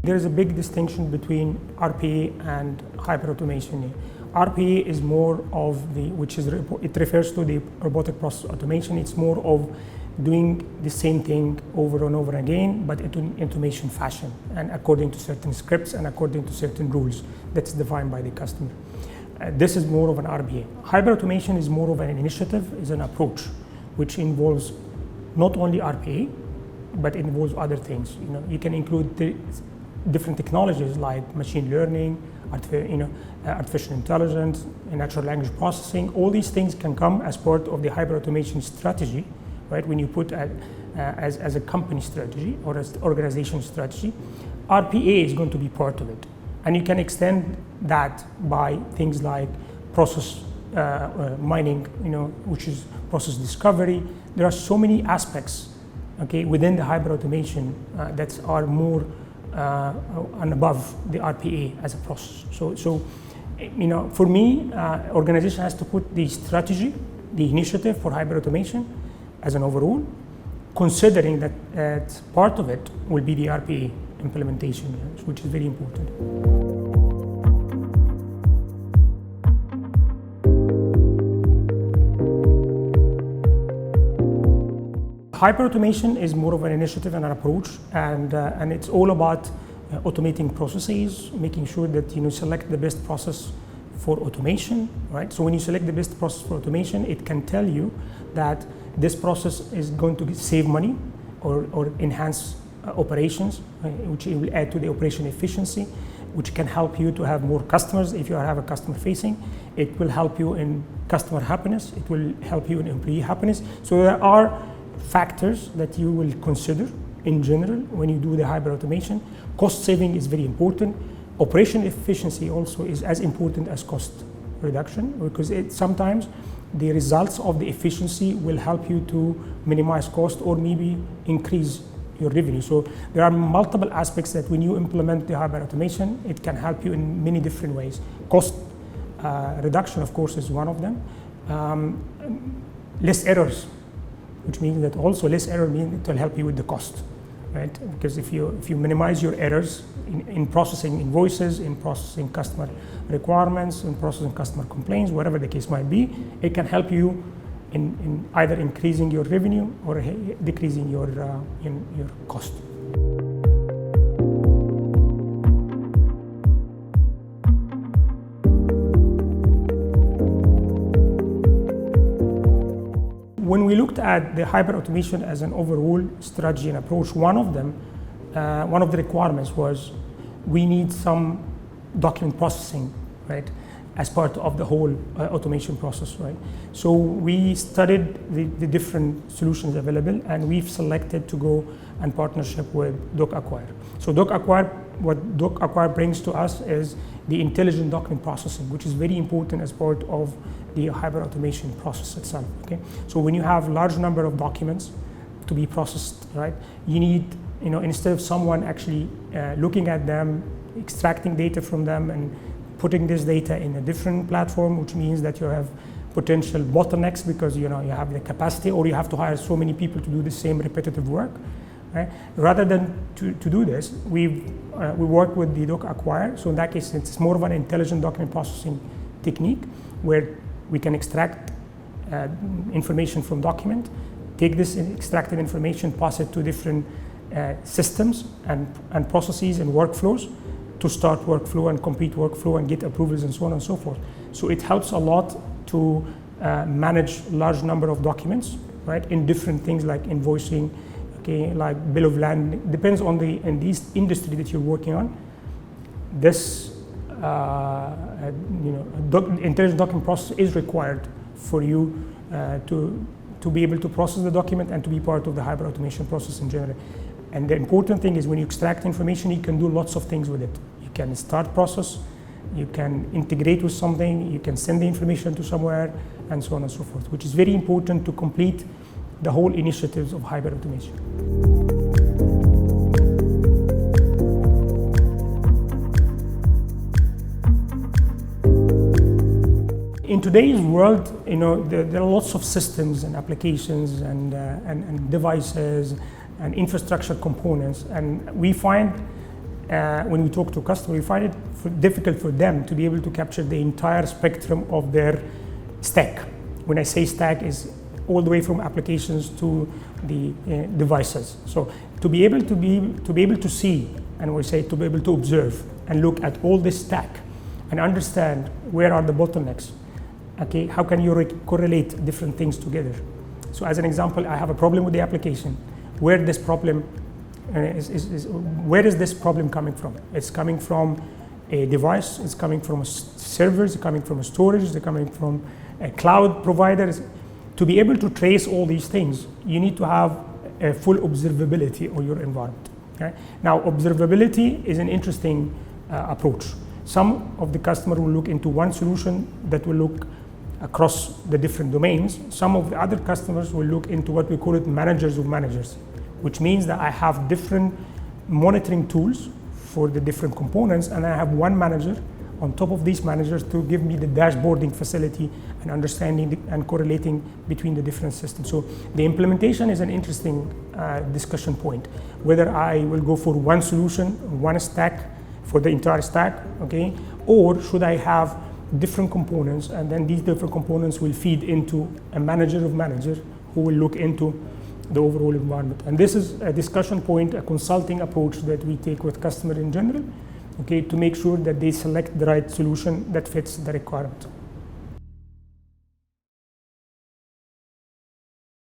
There is a big distinction between RPA and hyperautomation. RPA is more of it refers to the robotic process automation. It's more of doing the same thing over and over again, but in automation fashion and according to certain scripts and according to certain rules that's defined by the customer. This is more of an RPA. Hyperautomation is more of an initiative, is an approach, which involves not only RPA, but it involves other things. You can include different technologies like machine learning, artificial intelligence, and natural language processing. All these things can come as part of the hyperautomation strategy, right? When you put as a company strategy or as organization strategy, RPA is going to be part of it. And you can extend that by things like process mining, which is process discovery. There are so many aspects, within the hyperautomation that are more and above the RPA as a process. So for me, organization has to put the strategy, the initiative for hyperautomation as an overall, considering that part of it will be the RPA implementation, which is very important. Hyperautomation is more of an initiative and an approach, and it's all about automating processes, making sure that you select the best process for automation, right? So when you select the best process for automation, it can tell you that this process is going to save money or enhance operations, which it will add to the operation efficiency, which can help you to have more customers if you have a customer facing. It will help you in customer happiness. It will help you in employee happiness. So there are factors that you will consider in general when you do the hyperautomation. Cost saving is very important. Operation efficiency also is as important as cost reduction, because sometimes the results of the efficiency will help you to minimize cost or maybe increase your revenue. So there are multiple aspects that when you implement the hyperautomation, it can help you in many different ways. Cost reduction, of course, is one of them. Less errors, which means that also less error means it will help you with the cost, right? Because if you minimize your errors in processing invoices, in processing customer requirements, in processing customer complaints, whatever the case might be, it can help you in either increasing your revenue or decreasing your cost. When we looked at the hyperautomation as an overall strategy and approach, one of the requirements was we need some document processing, right, as part of the whole automation process, right? So we studied the different solutions available, and we've selected to go in partnership with DocAcquire. So what DocAcquire brings to us is the intelligent document processing, which is very important as part of the hyperautomation process itself. So when you have large number of documents to be processed, right, you need, instead of someone actually looking at them, extracting data from them and putting this data in a different platform, which means that you have potential bottlenecks because you have the capacity, or you have to hire so many people to do the same repetitive work. Right? Rather than to do this, we work with the DocAcquire. So in that case, it's more of an intelligent document processing technique where we can extract information from document, take this extracted information, pass it to different systems and processes and workflows to start workflow and complete workflow and get approvals and so on and so forth. So it helps a lot to manage large number of documents, right, in different things like invoicing, like bill of lading. Depends on in this industry that you're working on. This intelligent document process is required for you to be able to process the document and to be part of the hyperautomation process in general. And the important thing is when you extract information, you can do lots of things with it. You can start process, you can integrate with something, you can send the information to somewhere, and so on and so forth, which is very important to complete the whole initiatives of hyperautomation. In today's world, there are lots of systems and applications and devices and infrastructure components, and we find when we talk to customers, we find it difficult for them to be able to capture the entire spectrum of their stack. When I say stack, is all the way from applications to the devices. So to be able to see, and we say to be able to observe and look at all this stack and understand where are the bottlenecks. Okay, how can you correlate different things together? So as an example, I have a problem with the application. Where this problem where is this problem coming from? It's coming from a device, it's coming from a server, it's coming from a storage, it's coming from a cloud provider. To be able to trace all these things, you need to have a full observability of your environment. Okay? Now, observability is an interesting approach. Some of the customer will look into one solution that will look across the different domains. Some of the other customers will look into what we call it managers of managers, which means that I have different monitoring tools for the different components, and I have one manager on top of these managers to give me the dashboarding facility and understanding and correlating between the different systems. So the implementation is an interesting discussion point, whether I will go for one solution, one stack for the entire stack, okay, or should I have different components, and then these different components will feed into a manager of managers who will look into the overall environment. And this is a discussion point, a consulting approach that we take with customer in general, okay, to make sure that they select the right solution that fits the requirement.